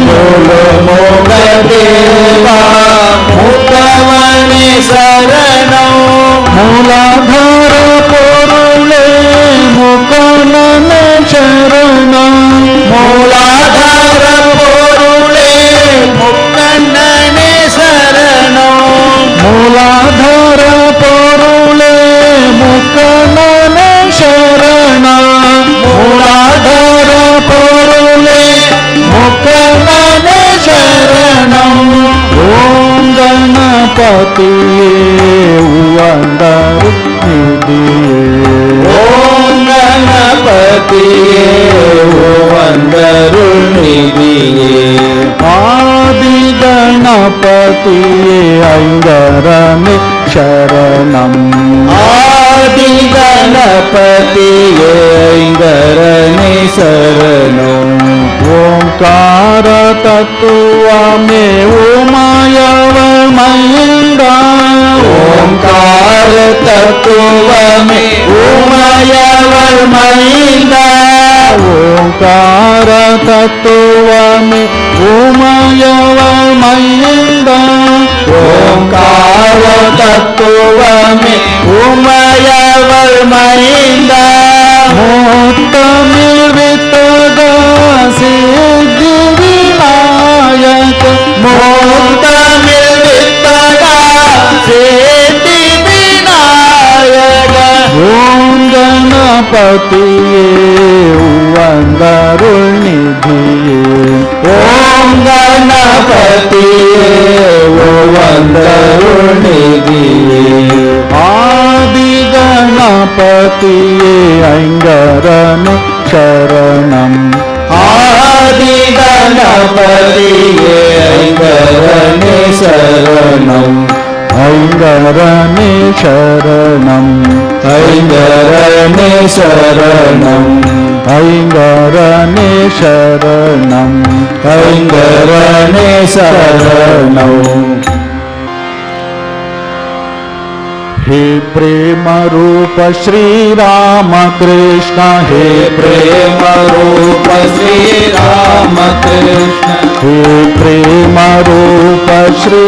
बोलो मोगदेवा मुक्तवने शरणं मूलाधार पोरुळे मुकनने शरणं मूलाधार पोरुळे मुकनने शरणं मूलाधार पोरुळे मुकनने शरणं मूलाधार पोरुळे मुकनने शरणं ओम गणपतिये वंदरु निधिये ओम गणपतिये वंदरु निधिये आदि गणपतिये ऐंगरने शरणम् आदि गणपतिये ऐंगरने शरणम् ओंकार तत्त्वमेव उमायवमयंगा ओंकार तत्त्वमेव उमायवमयंगा ओंकार तत्त्वमेव उमायवमयंगा ओंकार तत्त्वमेव उमायवमयंगा मोत्तमिर्वितगा सिद्धि विनायक मोत्तमिर्वितगा सिद्धि विनायक ओम गणपतिये वंदरु निधिये ओम गणपतिये वंदरु निधिये आदि गणपतिये ऐंगरने शरणम् आदि गणपतिये ऐंगरने शरणम् ऐंगरने शरणम् ऐंगरने शरणम् ऐंगरने शरणम् ऐंगरने शरणम् हे प्रेम रूप श्री राम कृष्ण हे प्रेम रूप श्री राम कृष्ण हे प्रेम रूप श्री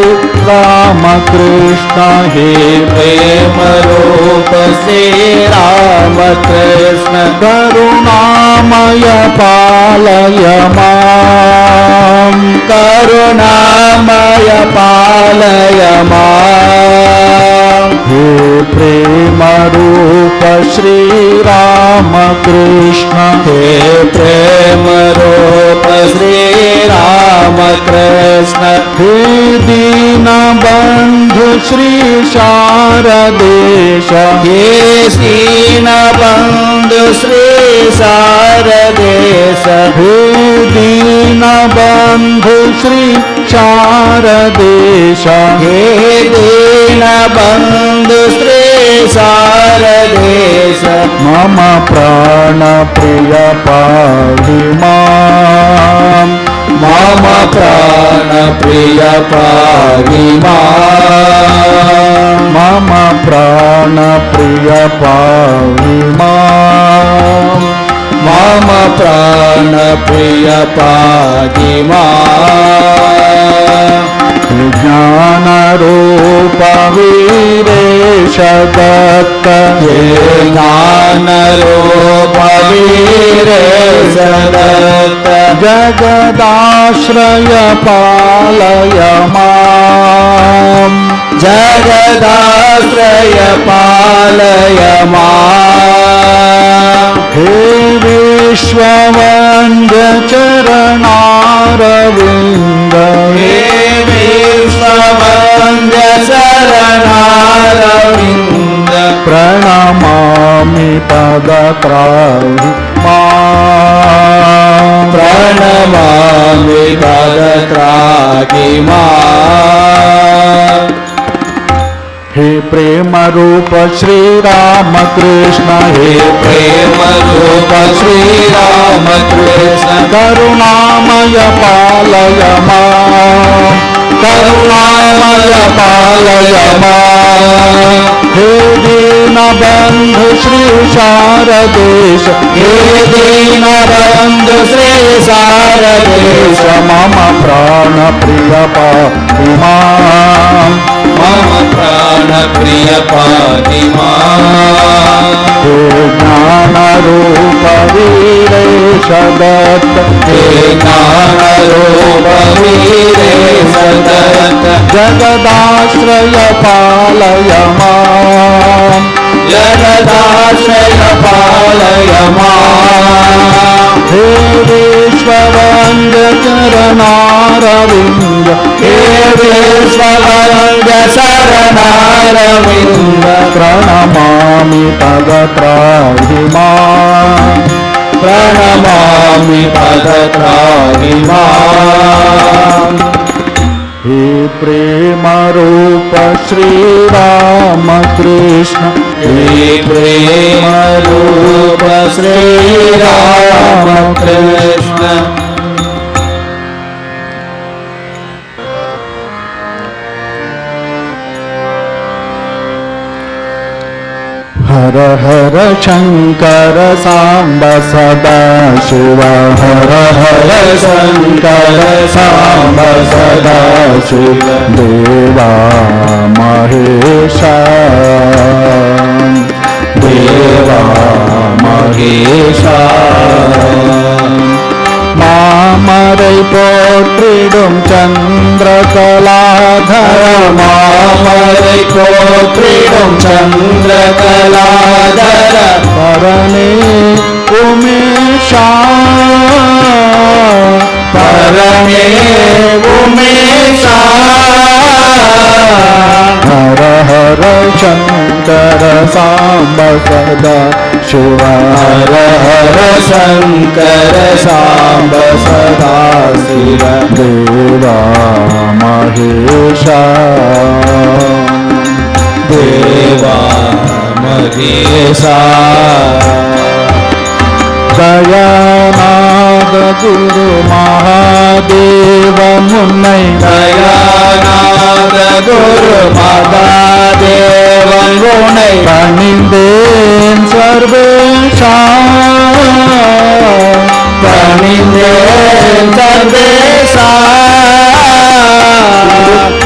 राम कृष्ण हे प्रेम रूप श्री राम कृष्ण करुणामय पालय मां करुणामय पालय मां हे प्रेम रूप श्री राम कृष्ण हे प्रेम रूप श्री राम कृष्ण हे दीन बंधु श्री शारदेश हे दीन बंधु श्री शारदेश हे दीन बंधु श्री शारदेश हे दीन बंधु श्री शारदेश मम प्राण प्रिय पाहि मां मम प्राण प्रिय पाहि मां मम प्राण प्रिय पाहि मां मम प्राण प्रिय पाहि मां ज्ञान रूप वीरेश दत्त हे ज्ञान रूप वीरेश दत्त जगदाश्रय पालय मां जगदाश्रय पालय मां हे विश्ववन्द्य चरणारविन्द हे विश्ववन्द्य चरणारविन्द प्रणमामि पदत्राहि मां प्रणमामि पदत्राहि मां हे प्रेम रूप श्री राम कृष्ण हे प्रेम रूप श्री राम कृष्ण करुणामय पालय मां करुणामय पालय मां हे दीन दीनबन्धु श्री शारदेश हे दीनबन्धु श्री शारदेश मम प्राणप्रिय पाहि माम् मम प्राणप्रिय पाहि माम् हे ज्ञानरूप वीरेश दत्त हे ज्ञानरूप वीरेश दत्त जगदाश्रय पालय माम् जगदाश्रय पालय माम् हे विश्ववन्द चरणारविन्द हे विश्ववन्द शरणारविन्द प्रणमामि पदत्राहि माम् प्रणमामि पदत्राहि माम् हे प्रेम रूप श्री राम कृष्ण हे प्रेम रूप श्री राम कृष्ण हर हर शंकर सांब सदा शिव हर हर शंकर सांब सदा शिव देवा महेशा देवा महेशा मामरै पोற்றிडुम चंद्रकलाधर मामरै पोற்றிडुम चंद्रकलाधर परने उमेशा परने उमेशा हर हर शंकर सांब सदा शिव हर हर शंकर सांब सदा शिव देवा महेशा देवा महेशा दयानाद गुरु महादेव मुन्नै दयानाद गुरु महादेव मुन्नै पणिंदेन सर्वेशा पणिंदेन सर्वेशा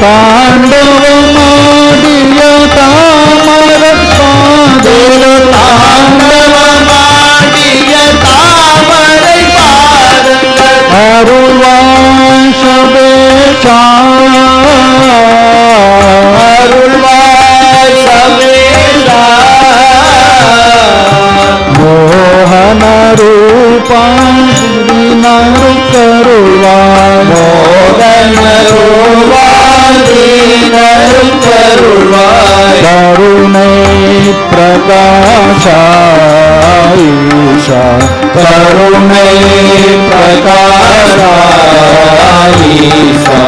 तांडव माडिय तामर पादुर तांडव माडिय तामर पादुर अरुवांश बेशा अरुवांश बेशा मोहन रूपा दीनरु करुणा मोहन रूपा दीनरु करुणा करुणै प्रकाशा ईशा करुणै प्रकाशा ईशा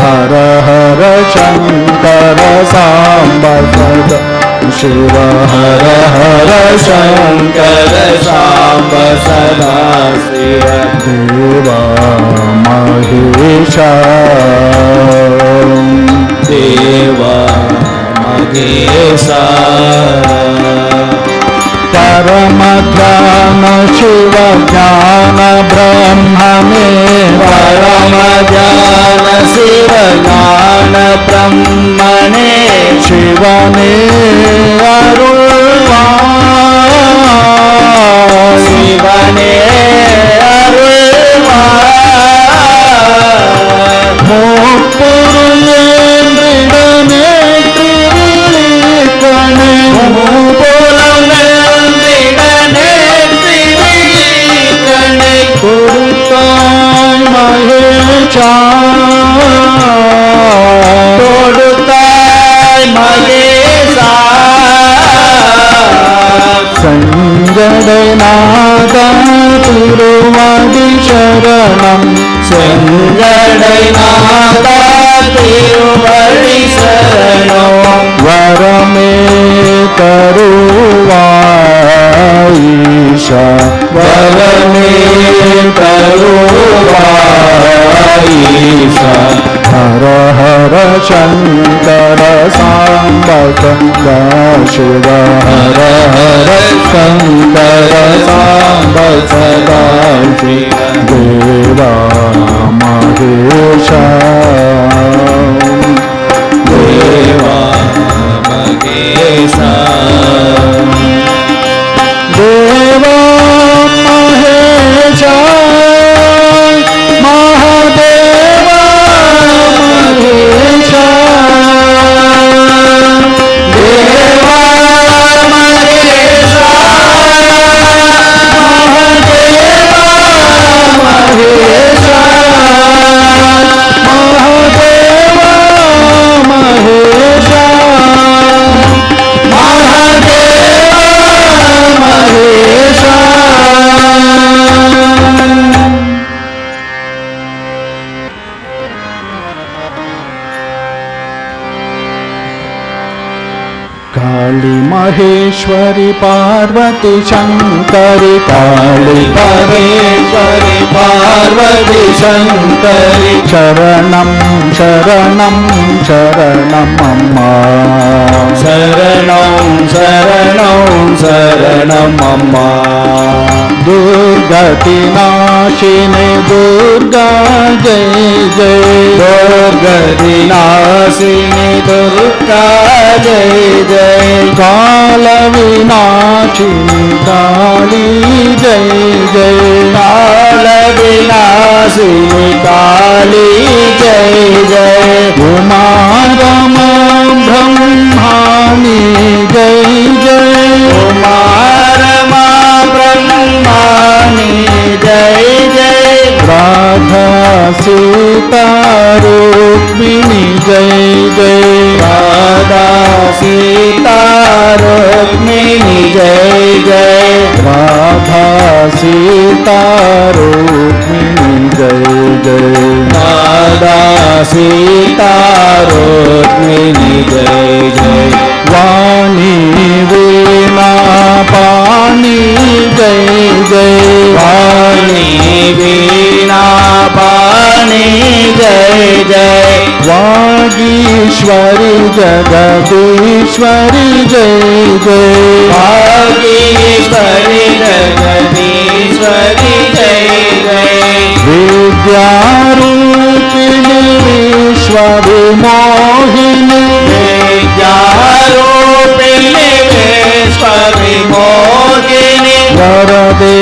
हर हर शंकर सांब सदा शिव हर हर शंकर सांब सदा शिव देवा महेशा देवा महेशा परम ध्यान शिव ज्ञान ब्रह्म में परम ज्ञान शिव ज्ञान ब्रह्मणे शिवने अरुळवा शिवने अरुळवा मोपुरुयेन्द्रिडने त्रिविलिकणे मोपुरुयेन्द्रिडने त्रिविलिकणे கொடுத்தாய் மகேஷா கொடுத்தாய் மகேஷா செங்கடநாத திருவடி சரணம் செங்கடநாத திருவடி சரணம் வரமே தருவாயிஷா வரமே தருவாயிஷா हर हर शङ्कर साम्ब सदा शिव हर हर शङ्कर साम्ब सदा शिव देवा महेशा देवा महेशा देवा महेशा महादेवा महेशा देवा महेशा महादेवा महेशा महादेवा महेशा महादेवा महेशा काली महेश्वरी पार्वती शंकरी काली महेश्वरी पार्वती शंकरी शरणं शरणं शरणं अम्मा शरणं शरणं शरणं अम्मा दुर्गतिनाशिनी दुर्गा जय जय दुर्गतिनाशिनी दुर्गा जय जय कालविनाशिनी काली जय जय कालविनाशिनी काली जय जय उमा रमा ब्रह्माणी जय जय उमा रमा ब्रह्माणी जय जय राधा सीता रुक्मिणी जय जय राधा सीता रुक्मिणी जय जय राधा सीता रुक्मिणी जय जय राधा सीता रुक्मिणी जय जय वाणी वीणा पाणी जय जय वाणी वीणा पाणी जय जय वागीश्वरी जगदीश्वरी जय जय वागीश्वरी जगदीश्वरी जय जय विद्यारूपिणी विश्वविमोहिनी विद्यारूपिणी विश्वविमोहिनी वरदे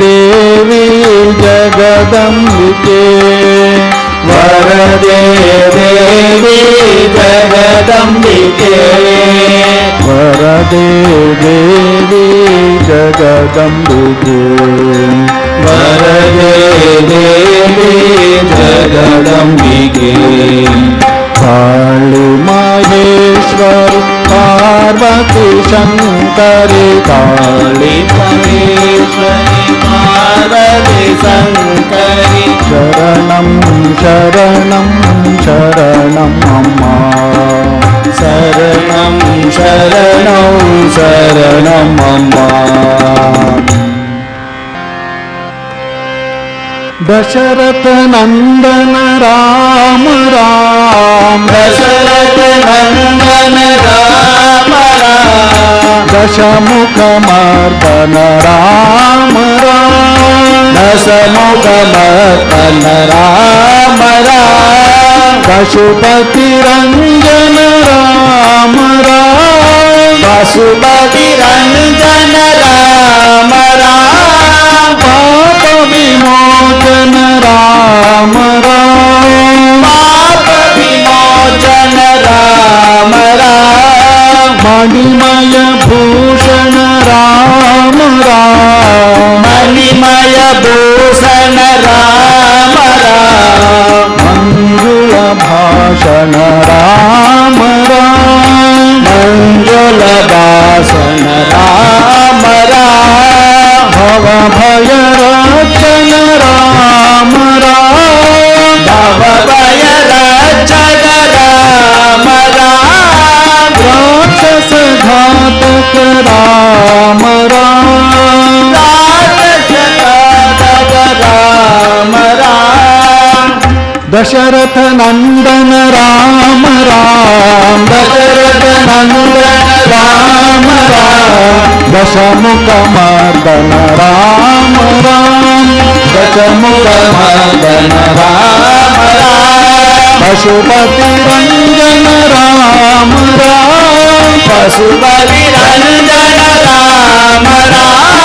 देवी जगदम्बिके वरदे देवी जगदम्बिके वरदे देवी जगदम्बिके वरदे देवी जगदम्बिके काली महेश्वरी पार्वती शंकरी काली महेश्वरी पार्वती शंकरी शरणं शरणं शरणं अम्मा शरणं शरणं शरणं अम्मा दशरथ नंदन राम राम दशरथ नंदन राम राम दशमुख मर्दन राम राम दशमुख मर्दन राम राम पशुपति रंजन राम राम पशुपति रंजन राम राम पाप विमोचन राम राम पाप विमोचन राम राम मणिमय भूषण राम राम मणिमय भूषण राम राम मंजुल भाषण राम राम मंजुल भाषण राम राम भव भय रक्षण राम राम दशरथ नंदन राम राम, दशरथ नंदन राम राम, दशमुख मर्दन राम राम, दशमुख मर्दन राम राम, पशुपति रंजन राम राम, पशुपति रंजन राम राम,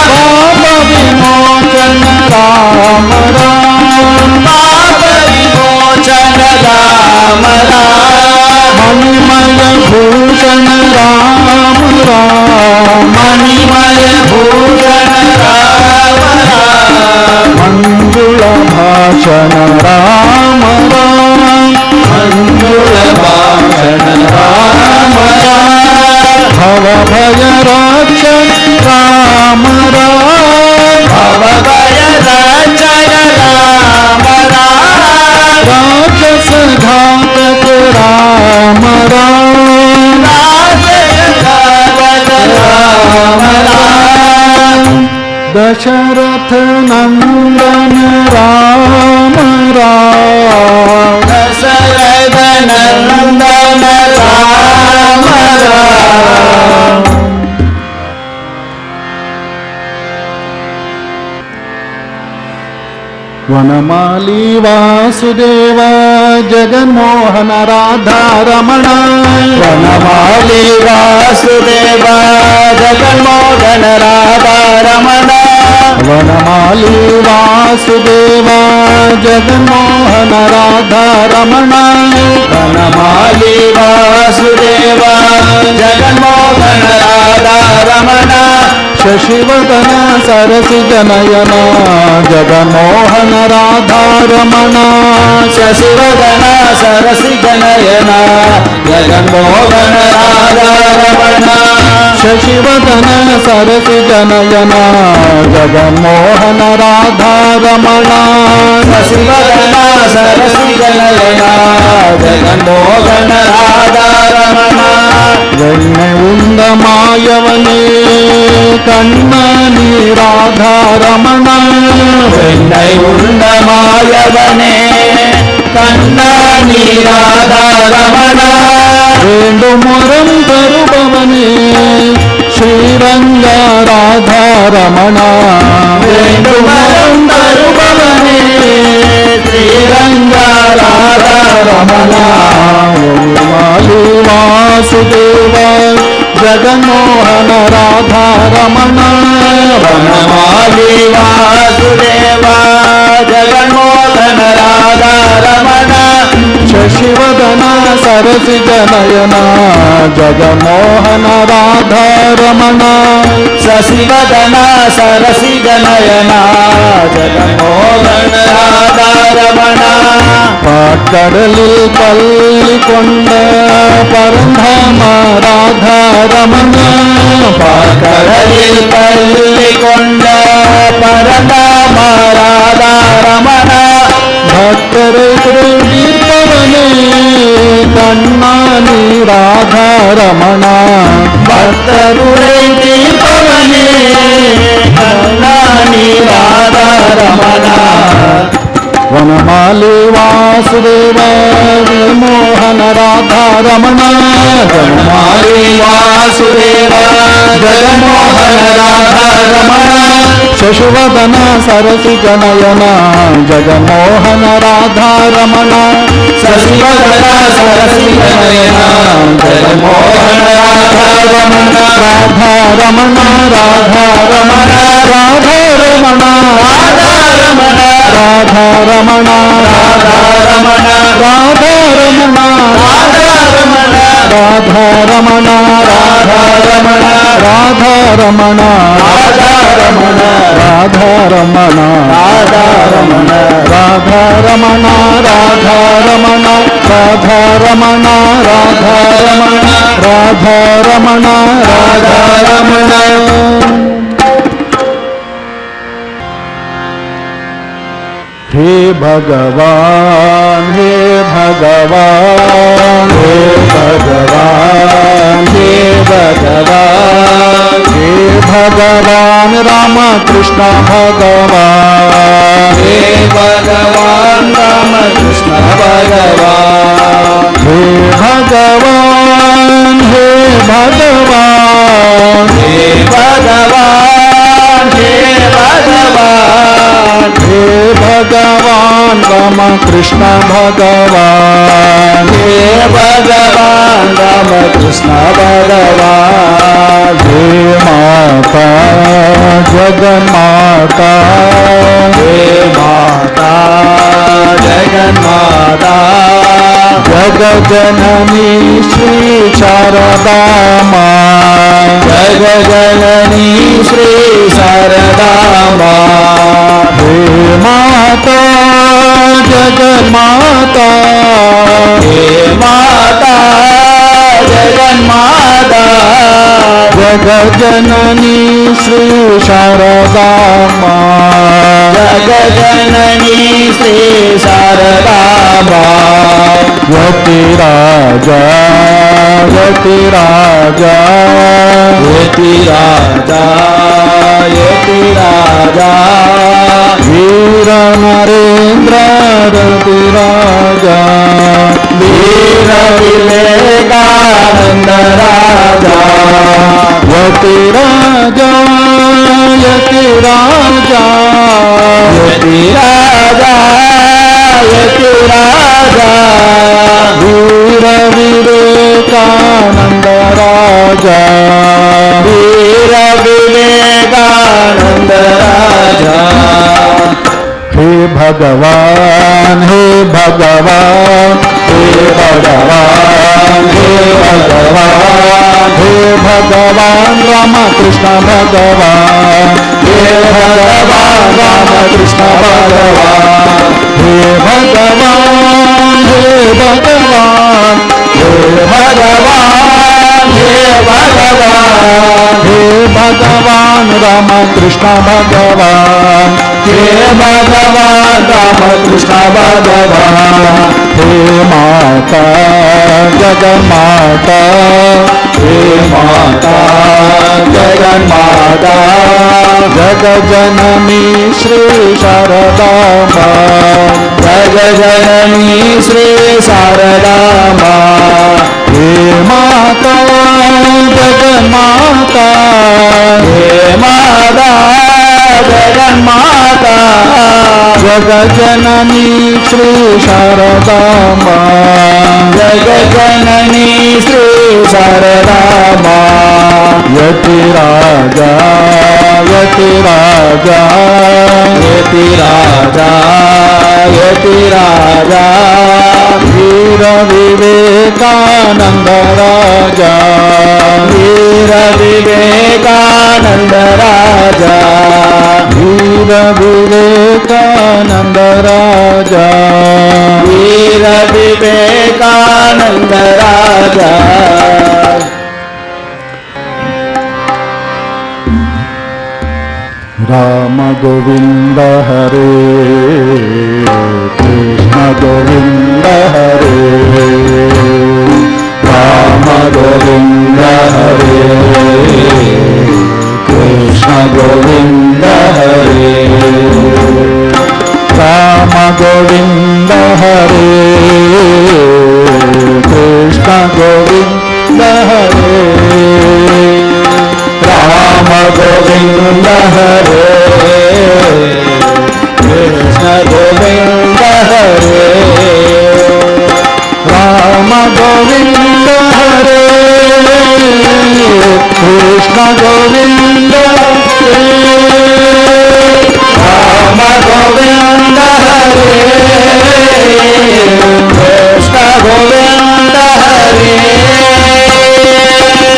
पाप विमोचन राम राम, पाप विमोचन राम राम, मणिमय भूषण राम राम, मणिमय भूषण राम राम, मंजुल भाषण राम राम, मंजुल भाषण राम राम, भव भय रक्षण राम राम, भव भय रक्षण राम राम, राक्षस घातक राम राम, राजघातक राम राम, दशरथ नंदन राम राम, दशरथ नंदन राम राम, वनमाली वासुदेव जगन्मोहन राधा रमण, वनमाली वासुदेव जगन्मोहन राधा रमण, वनमाली वासुदेव जगन्मोहन राधा रमण, वनमाली वासुदेव जगन्मोहन राधा रमण, शशिवदन सरसिज नयन जगन्मोहन राधा रमण, शशिवदन सरसिज नयन जगन्मोहन राधा रमण, शशिवदन सरसिज नयन जगन्मोहन राधा रमण, शशिवदन सरसिज नयन जगन्मोहन राधा रमण, வெண்ணை உண்ட மாயவனே கண்ணனி ராதா ரமண, வெண்ணை உண்ட மாயவனே கண்ணனி ராதா ரமண, வேண்டும் வரம் தருபவனே ஸ்ரீரங்க ராதா ரமண, வேண்டும் வரம் தருபவனே ஸ்ரீரங்க ராதா ரமண, மாலி வாசுதேவ ஜகன்மோகன ராதா ரமண, वनमाली वासुदेव जगन्मोहन राधा रमण, शशिवदन सरसिज नयन जगन्मोहन राधा रमण, शशिवदन सरसिज नयन जगन्मोहन राधा रमण, பாட்கடலில் பள்ளி கொண்ட பரந்தாம ராதா ரமண, கடலில் பள்ளி கொண்ட பரந்தாம ராதா ரமண, பக்தரை தீர்ப்பவனே கண்ணானி ராதா ரமண, பக்தருரை தீர்ப்பவனே கண்ணானி ராதா ரமண, वनमाली वासुदेव मोहन राधा रमण, वनमाली वासुदेव जगन्मोहन राधा रमण, शशिवदन सरसिज नयन जगन्मोहन राधा रमण, शशिवदन सरसिज नयन जगन्मोहन राधा रमण, राधा रमण राधा रमण राधा रमण राधा रमण, राधा रमण राधा रमण, राधा रमण राधा रमण, राधा रमण राधा रमण, राधा रमण राधा रमण, राधा रमण राधा रमण राधा रमण राधा रमण राधा रमण राधा रमण राधा रमण। हे भगवान हे भगवान हे भगवान हे भगवान हे भगवान राम कृष्ण भगवान हे भगवान राम कृष्ण भगवान हे भगवान हे भगवान हे भगवान राम कृष्ण भगवान हे भगवान राम कृष्ण भगवान हे माता जगन्माता हे माता जगन्माता जगजननी श्री शारदा मां जगजननी श्री शारदा मां हे माता जगन्माता हे माता जगन्माता जगजननी श्री शारदा मां जगजननी श्री शारदा मां यतिराजा यतिराजा यतिराजा यतिराजा वीर नरेंद्र रतिराजा वीर विवेकानंद राजा यतिराजा यतिराजा यतिराजा यतिराजा वीर विवेकानंद राजा वीर विवेकानंद राजा हे भगवान हे भगवान हे भगवान हे भगवान हे भगवान राम कृष्ण भगवान हे भगवान राम कृष्ण भगवान हे भगवान हे भगवान हे भगवान हे भगवान हे भगवान राम कृष्ण भगवान हे भगवान राम कृष्ण भगवान हे माता जगन्माता हे माता जगन्माता जगजननी श्री शारदा मां जगजननी श्री शारदा मां हे माता जगन्माता हे माता जगन्माता जगजननी श्री शारदा मां जगजननी श्री शारदा मां यतिराजा यतिराजा यतिराजा यतिराजा वीर विवेकानंद राजा वीर विवेकानंद राजा वीर विवेकानंद राजा वीर विवेकानंद राजा राम गोविंद हरे कृष्ण गोविंद हरे राम गोविंद हरे कृष्ण गोविंद हरे राम गोविंद हरे कृष्ण गोविंद हरे राम गोविंद हरे कृष्ण गोविंद हरे राम गोविंद हरे कृष्ण गोविंद हरे राम गोविंद हरे कृष्ण गोविंद हरे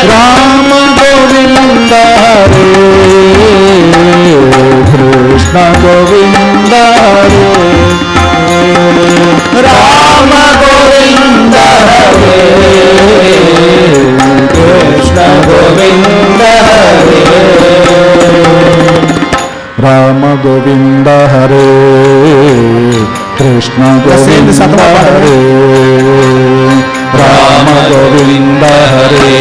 राम गोविंद हरे कृष्ण गोविंद हरे राम गोविंद हरे कृष्ण गोविंद हरे राम गोविंद हरे कृष्ण गोविंद हरे राम गोविंद हरे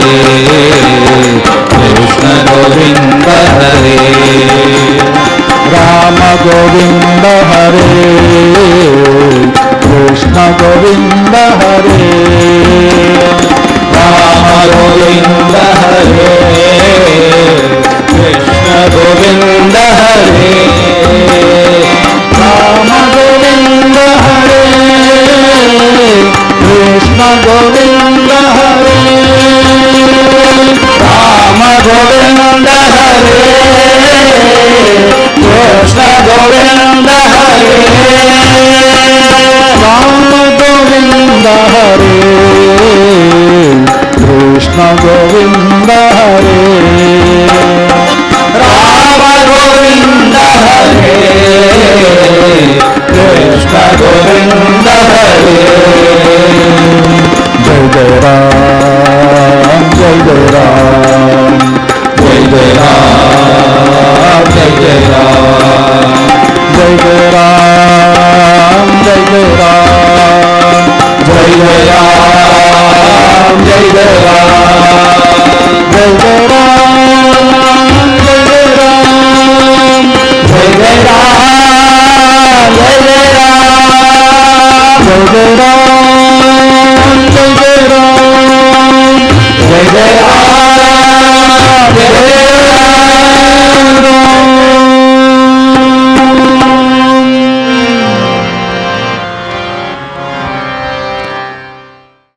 कृष्ण गोविंद हरे राम गोविंद हरे कृष्ण गोविंद हरे